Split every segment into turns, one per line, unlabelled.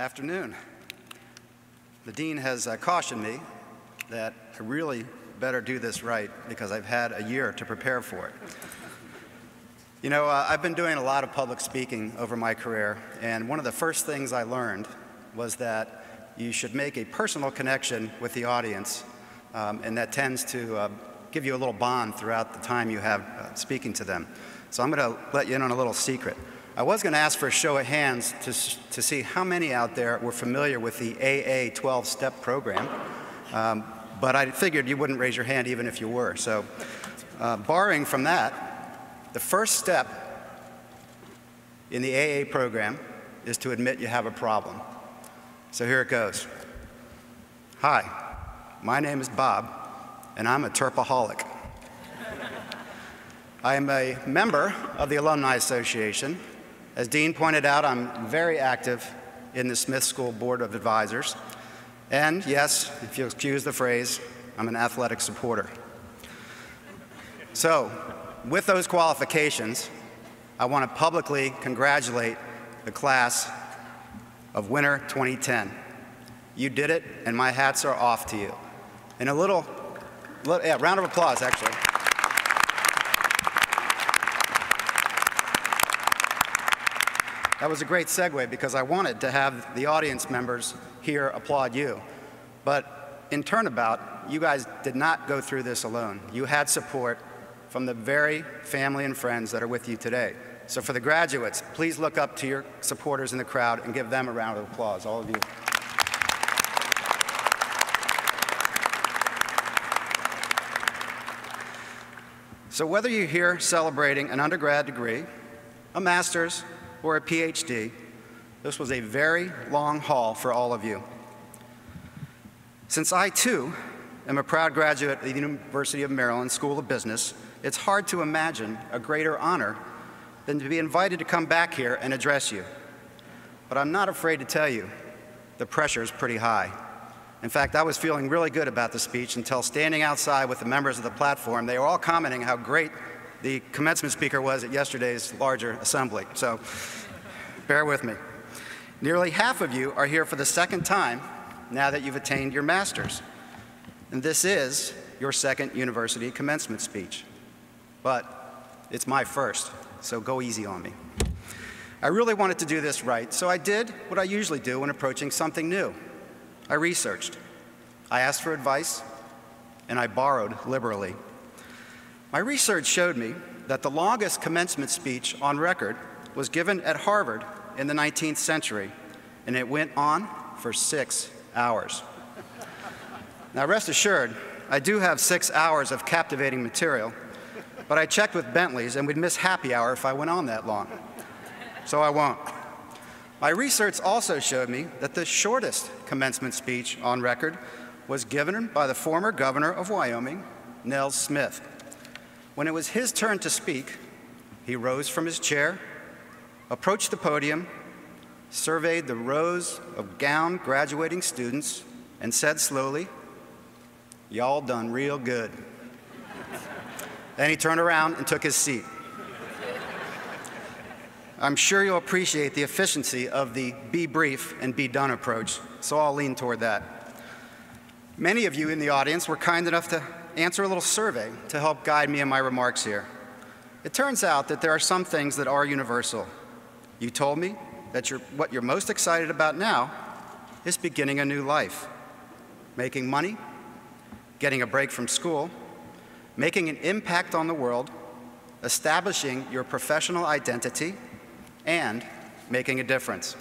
Afternoon. The dean has cautioned me that I really better do this right because I've had a year to prepare for it. You know, I've been doing a lot of public speaking over my career, and one of the first things I learned was that you should make a personal connection with the audience, and that tends to give you a little bond throughout the time you have speaking to them. So I'm going to let you in on a little secret. I was going to ask for a show of hands to see how many out there were familiar with the AA 12-step program, but I figured you wouldn't raise your hand even if you were. So borrowing from that, the first step in the AA program is to admit you have a problem. So here it goes. Hi, my name is Bob, and I'm a terpaholic. I am a member of the Alumni Association. As Dean pointed out, I'm very active in the Smith School Board of Advisors. And yes, if you'll excuse the phrase, I'm an athletic supporter. So, with those qualifications, I want to publicly congratulate the class of winter 2010. You did it, and my hats are off to you. And a round of applause, actually. That was a great segue because I wanted to have the audience members here applaud you. But in turnabout, you guys did not go through this alone. You had support from the very family and friends that are with you today. So for the graduates, please look up to your supporters in the crowd and give them a round of applause, all of you. So whether you're here celebrating an undergrad degree, a master's, or a PhD, this was a very long haul for all of you. Since I, too, am a proud graduate of the University of Maryland School of Business, it's hard to imagine a greater honor than to be invited to come back here and address you. But I'm not afraid to tell you, the pressure is pretty high. In fact, I was feeling really good about the speech until standing outside with the members of the platform. They were all commenting how great the commencement speaker was at yesterday's larger assembly. So bear with me. Nearly half of you are here for the second time now that you've attained your master's. And this is your second university commencement speech. But it's my first, so go easy on me. I really wanted to do this right, so I did what I usually do when approaching something new. I researched, I asked for advice, and I borrowed liberally. My research showed me that the longest commencement speech on record was given at Harvard in the 19th century, and it went on for 6 hours. Now rest assured, I do have 6 hours of captivating material, but I checked with Bentley's and we'd miss happy hour if I went on that long. So I won't. My research also showed me that the shortest commencement speech on record was given by the former governor of Wyoming, Nels Smith. When it was his turn to speak, he rose from his chair, approached the podium, surveyed the rows of gowned graduating students, and said slowly, "Y'all done real good." Then he turned around and took his seat. I'm sure you'll appreciate the efficiency of the be brief and be done approach, so I'll lean toward that. Many of you in the audience were kind enough to answer a little survey to help guide me in my remarks here. It turns out that there are some things that are universal. You told me that what you're most excited about now is beginning a new life, making money, getting a break from school, making an impact on the world, establishing your professional identity, and making a difference.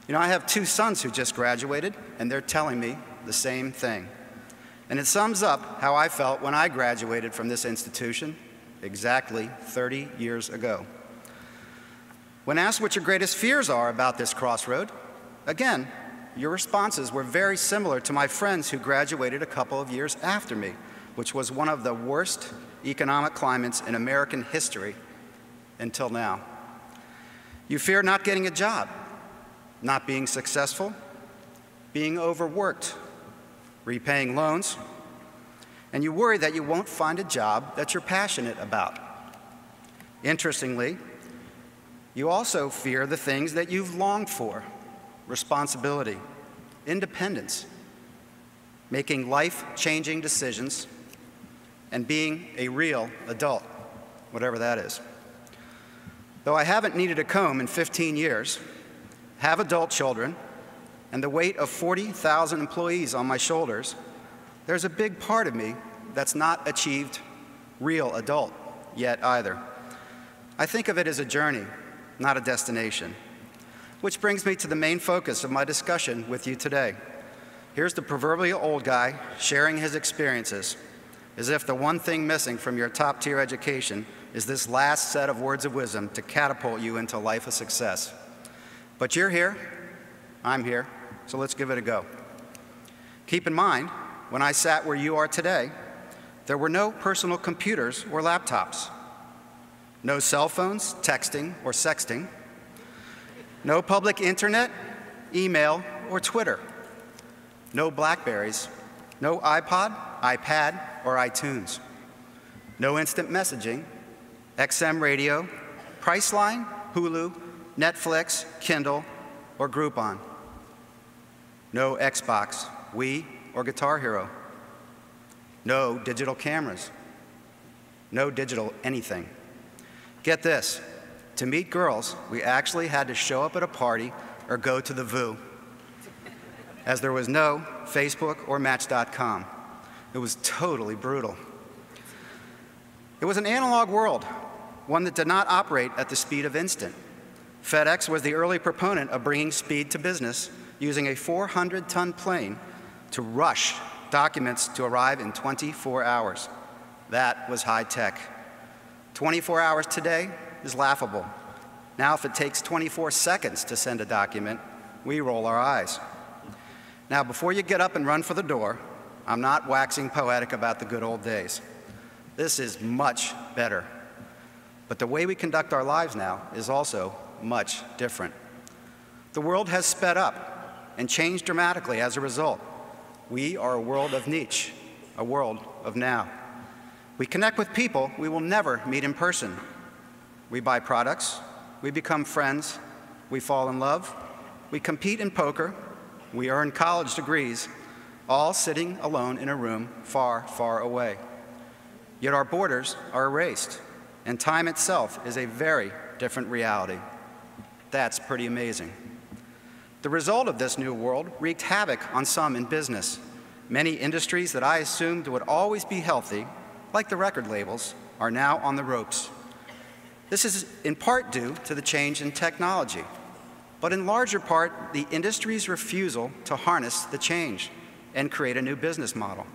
You know, I have 2 sons who just graduated, and they're telling me the same thing. And it sums up how I felt when I graduated from this institution exactly 30 years ago. When asked what your greatest fears are about this crossroad, again, your responses were very similar to my friends who graduated a couple of years after me, which was one of the worst economic climates in American history until now. You fear not getting a job, not being successful, being overworked, repaying loans, and you worry that you won't find a job that you're passionate about. Interestingly, you also fear the things that you've longed for, responsibility, independence, making life-changing decisions, and being a real adult, whatever that is. Though I haven't needed a comb in 15 years, have adult children, and the weight of 40,000 employees on my shoulders, there's a big part of me that's not achieved real adult yet either. I think of it as a journey, not a destination. Which brings me to the main focus of my discussion with you today. Here's the proverbial old guy sharing his experiences, as if the one thing missing from your top-tier education is this last set of words of wisdom to catapult you into a life of success. But you're here, I'm here, so let's give it a go. Keep in mind, when I sat where you are today, there were no personal computers or laptops, no cell phones, texting, or sexting, no public internet, email, or Twitter, no Blackberries, no iPod, iPad, or iTunes, no instant messaging, XM radio, Priceline, Hulu, Netflix, Kindle, or Groupon, no Xbox, Wii, or Guitar Hero, no digital cameras, no digital anything. Get this, to meet girls, we actually had to show up at a party or go to the VU, as there was no Facebook or Match.com. It was totally brutal. It was an analog world, one that did not operate at the speed of instant. FedEx was the early proponent of bringing speed to business, using a 400-ton plane to rush documents to arrive in 24 hours. That was high tech. 24 hours today is laughable. Now, if it takes 24 seconds to send a document, we roll our eyes. Now, before you get up and run for the door, I'm not waxing poetic about the good old days. This is much better. But the way we conduct our lives now is also much different. The world has sped up and changed dramatically as a result. We are a world of niche, a world of now. We connect with people we will never meet in person. We buy products, we become friends, we fall in love, we compete in poker, we earn college degrees, all sitting alone in a room far, far away. Yet our borders are erased, and time itself is a very different reality. That's pretty amazing. The result of this new world wreaked havoc on some in business. Many industries that I assumed would always be healthy, like the record labels, are now on the ropes. This is in part due to the change in technology, but in larger part, the industry's refusal to harness the change and create a new business model.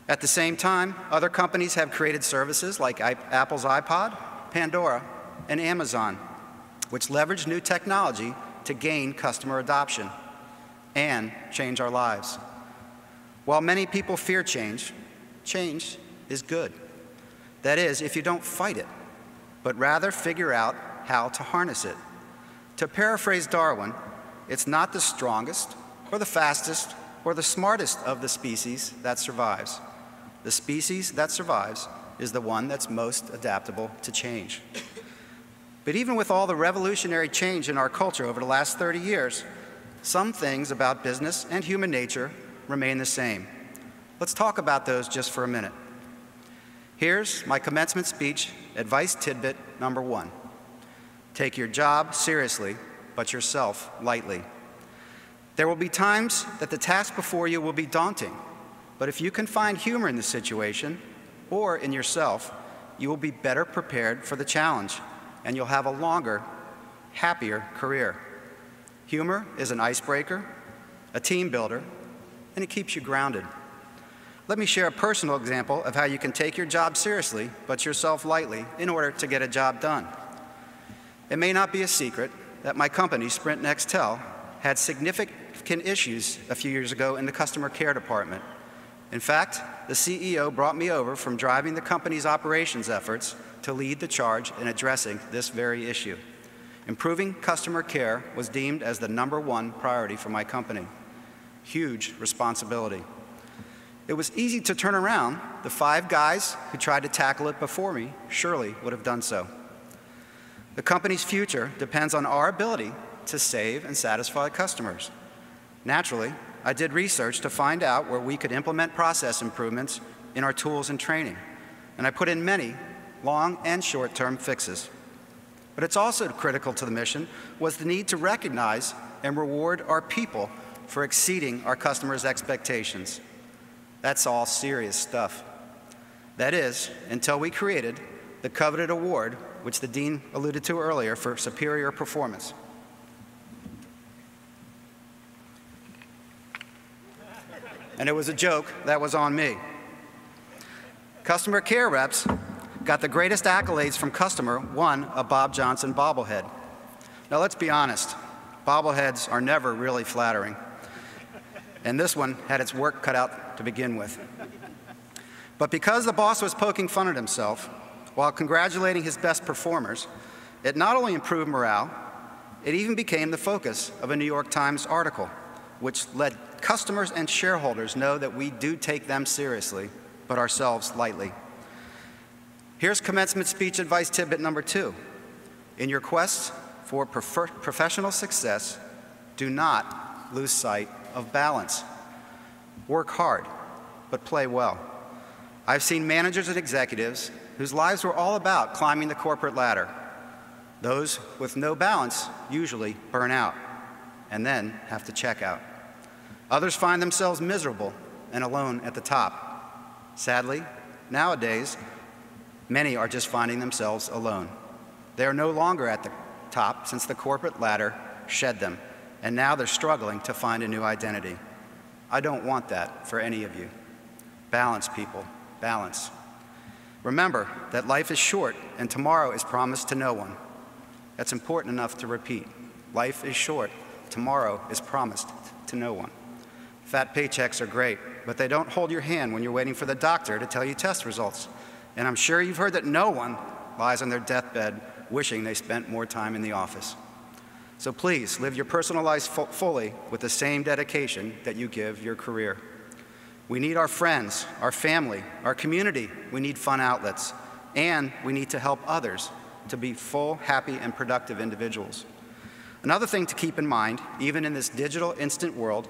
At the same time, other companies have created services like Apple's iPod, Pandora, and Amazon, which leverage new technology to gain customer adoption and change our lives. While many people fear change, change is good. That is, if you don't fight it, but rather figure out how to harness it. To paraphrase Darwin, it's not the strongest or the fastest or the smartest of the species that survives. The species that survives is the one that's most adaptable to change. But even with all the revolutionary change in our culture over the last 30 years, some things about business and human nature remain the same. Let's talk about those just for a minute. Here's my commencement speech, advice tidbit number 1. Take your job seriously, but yourself lightly. There will be times that the task before you will be daunting, but if you can find humor in the situation or in yourself, you will be better prepared for the challenge, and you'll have a longer, happier career. Humor is an icebreaker, a team builder, and it keeps you grounded. Let me share a personal example of how you can take your job seriously, but yourself lightly, in order to get a job done. It may not be a secret that my company, Sprint Nextel, had significant issues a few years ago in the customer care department. In fact, the CEO brought me over from driving the company's operations efforts to lead the charge in addressing this very issue. Improving customer care was deemed as the #1 priority for my company. Huge responsibility. It was easy to turn around. The 5 guys who tried to tackle it before me surely would have done so. The company's future depends on our ability to save and satisfy customers. Naturally, I did research to find out where we could implement process improvements in our tools and training, and I put in many long and short-term fixes. But it's also critical to the mission was the need to recognize and reward our people for exceeding our customers' expectations. That's all serious stuff. That is, until we created the coveted award, which the Dean alluded to earlier, for superior performance. And it was a joke that was on me. Customer care reps got the greatest accolades from customer won a Bob Johnson bobblehead. Now let's be honest, bobbleheads are never really flattering. And this one had its work cut out to begin with. But because the boss was poking fun at himself while congratulating his best performers, it not only improved morale, it even became the focus of a New York Times article, which let customers and shareholders know that we do take them seriously, but ourselves lightly. Here's commencement speech advice tidbit number 2. In your quest for professional success, do not lose sight of balance. Work hard, but play well. I've seen managers and executives whose lives were all about climbing the corporate ladder. Those with no balance usually burn out and then have to check out. Others find themselves miserable and alone at the top. Sadly, nowadays, many are just finding themselves alone. They are no longer at the top since the corporate ladder shed them, and now they're struggling to find a new identity. I don't want that for any of you. Balance, people, balance. Remember that life is short and tomorrow is promised to no one. That's important enough to repeat. Life is short, tomorrow is promised to no one. Fat paychecks are great, but they don't hold your hand when you're waiting for the doctor to tell you test results. And I'm sure you've heard that no one lies on their deathbed wishing they spent more time in the office. So please, live your personal life fully with the same dedication that you give your career. We need our friends, our family, our community. We need fun outlets. And we need to help others to be full, happy, and productive individuals. Another thing to keep in mind, even in this digital instant world,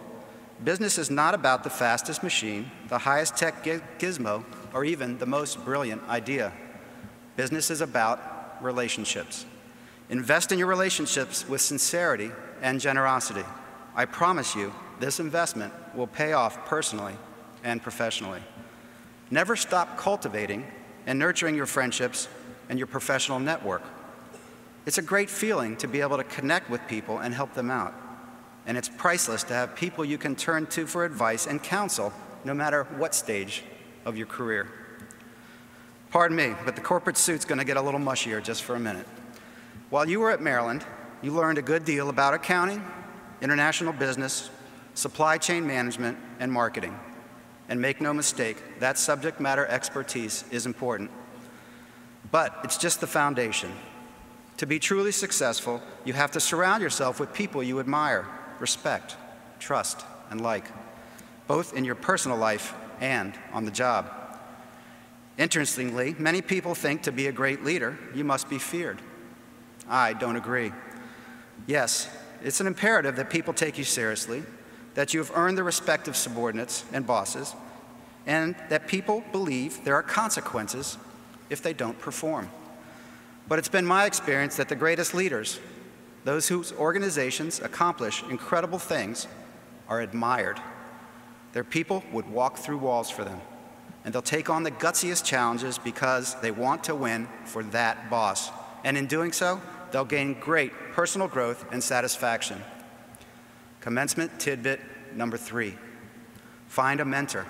business is not about the fastest machine, the highest tech gizmo, or even the most brilliant idea. Business is about relationships. Invest in your relationships with sincerity and generosity. I promise you, this investment will pay off personally and professionally. Never stop cultivating and nurturing your friendships and your professional network. It's a great feeling to be able to connect with people and help them out. And it's priceless to have people you can turn to for advice and counsel, no matter what stage of your career. Pardon me, but the corporate suit's going to get a little mushier just for a minute. While you were at Maryland, you learned a good deal about accounting, international business, supply chain management, and marketing. And make no mistake, that subject matter expertise is important. But it's just the foundation. To be truly successful, you have to surround yourself with people you admire, respect, trust, and like, both in your personal life and on the job. Interestingly, many people think to be a great leader, you must be feared. I don't agree. Yes, it's an imperative that people take you seriously, that you have earned the respect of subordinates and bosses, and that people believe there are consequences if they don't perform. But it's been my experience that the greatest leaders, those whose organizations accomplish incredible things, are admired. Their people would walk through walls for them, and they'll take on the gutsiest challenges because they want to win for that boss. And in doing so, they'll gain great personal growth and satisfaction. Commencement tidbit number 3. Find a mentor.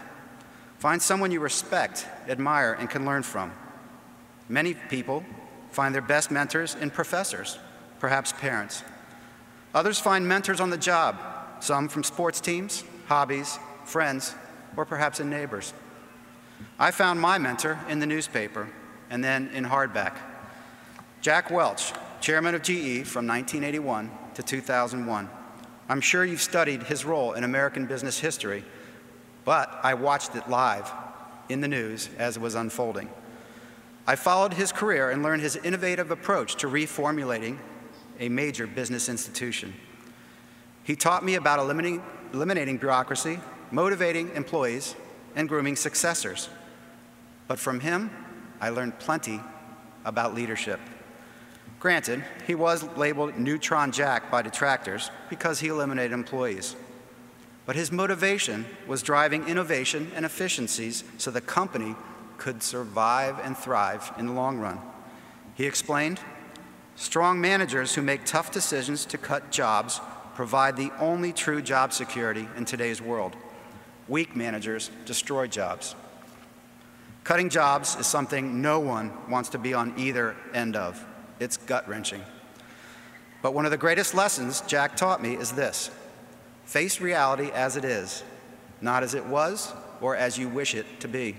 Find someone you respect, admire, and can learn from. Many people find their best mentors in professors, perhaps parents. Others find mentors on the job, some from sports teams, hobbies, friends, or perhaps in neighbors. I found my mentor in the newspaper and then in hardback. Jack Welch, chairman of GE from 1981 to 2001. I'm sure you've studied his role in American business history, but I watched it live in the news as it was unfolding. I followed his career and learned his innovative approach to reformulating a major business institution. He taught me about eliminating bureaucracy, motivating employees, and grooming successors. But from him, I learned plenty about leadership. Granted, he was labeled Neutron Jack by detractors because he eliminated employees. But his motivation was driving innovation and efficiencies so the company could survive and thrive in the long run. He explained, strong managers who make tough decisions to cut jobs provide the only true job security in today's world. Weak managers destroy jobs. Cutting jobs is something no one wants to be on either end of. It's gut-wrenching. But one of the greatest lessons Jack taught me is this: face reality as it is, not as it was or as you wish it to be.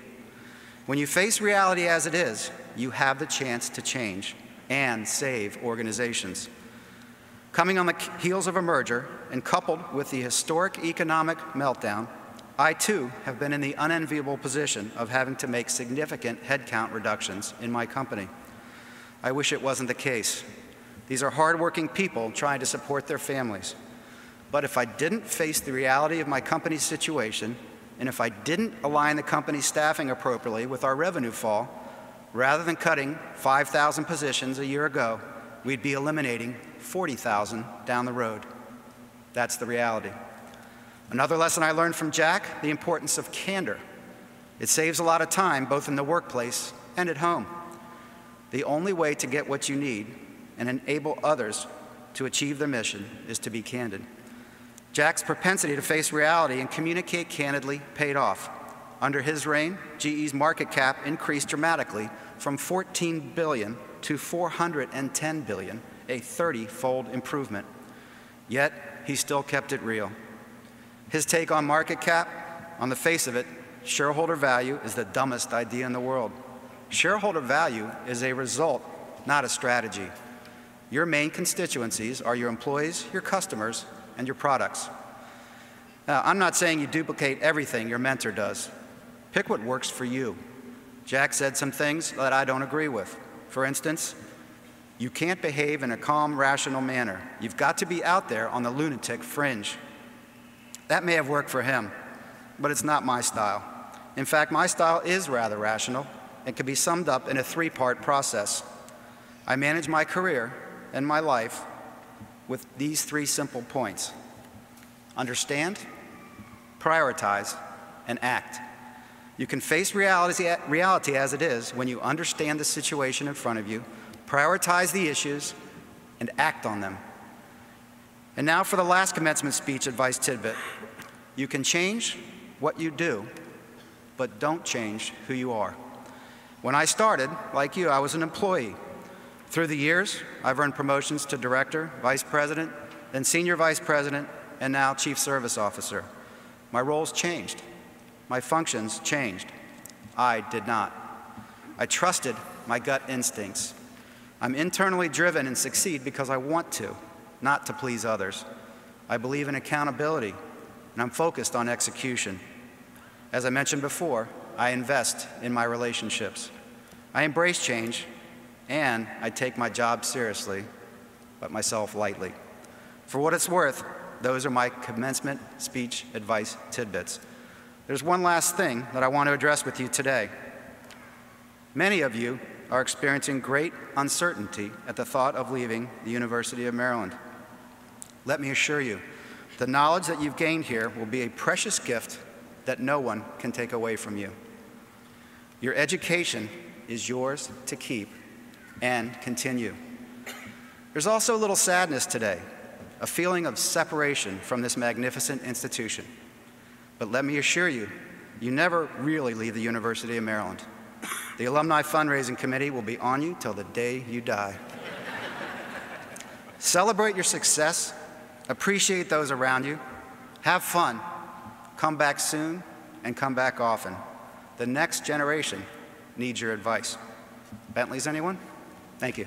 When you face reality as it is, you have the chance to change and save organizations. Coming on the heels of a merger and coupled with the historic economic meltdown, I too have been in the unenviable position of having to make significant headcount reductions in my company. I wish it wasn't the case. These are hardworking people trying to support their families. But if I didn't face the reality of my company's situation, and if I didn't align the company's staffing appropriately with our revenue fall, rather than cutting 5,000 positions a year ago, we'd be eliminating 40,000 down the road. That's the reality. Another lesson I learned from Jack, the importance of candor. It saves a lot of time, both in the workplace and at home. The only way to get what you need and enable others to achieve their mission is to be candid. Jack's propensity to face reality and communicate candidly paid off. Under his reign, GE's market cap increased dramatically from $14 billion to $410 billion, a 30-fold improvement. Yet, he still kept it real. His take on market cap, on the face of it, shareholder value is the dumbest idea in the world. Shareholder value is a result, not a strategy. Your main constituencies are your employees, your customers, and your products. Now, I'm not saying you duplicate everything your mentor does. Pick what works for you. Jack said some things that I don't agree with. For instance, you can't behave in a calm, rational manner. You've got to be out there on the lunatic fringe. That may have worked for him, but it's not my style. In fact, my style is rather rational and can be summed up in a three-part process. I manage my career and my life with these three simple points: understand, prioritize, and act. You can face reality as it is when you understand the situation in front of you, prioritize the issues, and act on them. And now for the last commencement speech advice tidbit. You can change what you do, but don't change who you are. When I started, like you, I was an employee. Through the years, I've earned promotions to director, vice president, then senior vice president, and now chief service officer. My roles changed. My functions changed. I did not. I trusted my gut instincts. I'm internally driven and succeed because I want to, not to please others. I believe in accountability, and I'm focused on execution. As I mentioned before, I invest in my relationships. I embrace change, and I take my job seriously, but myself lightly. For what it's worth, those are my commencement speech advice tidbits. There's one last thing that I want to address with you today. Many of you are experiencing great uncertainty at the thought of leaving the University of Maryland. Let me assure you, the knowledge that you've gained here will be a precious gift that no one can take away from you. Your education is yours to keep and continue. There's also a little sadness today, a feeling of separation from this magnificent institution. But let me assure you, you never really leave the University of Maryland. The Alumni Fundraising Committee will be on you till the day you die. Celebrate your success, appreciate those around you, have fun, come back soon, and come back often. The next generation needs your advice. Bentley's anyone? Thank you.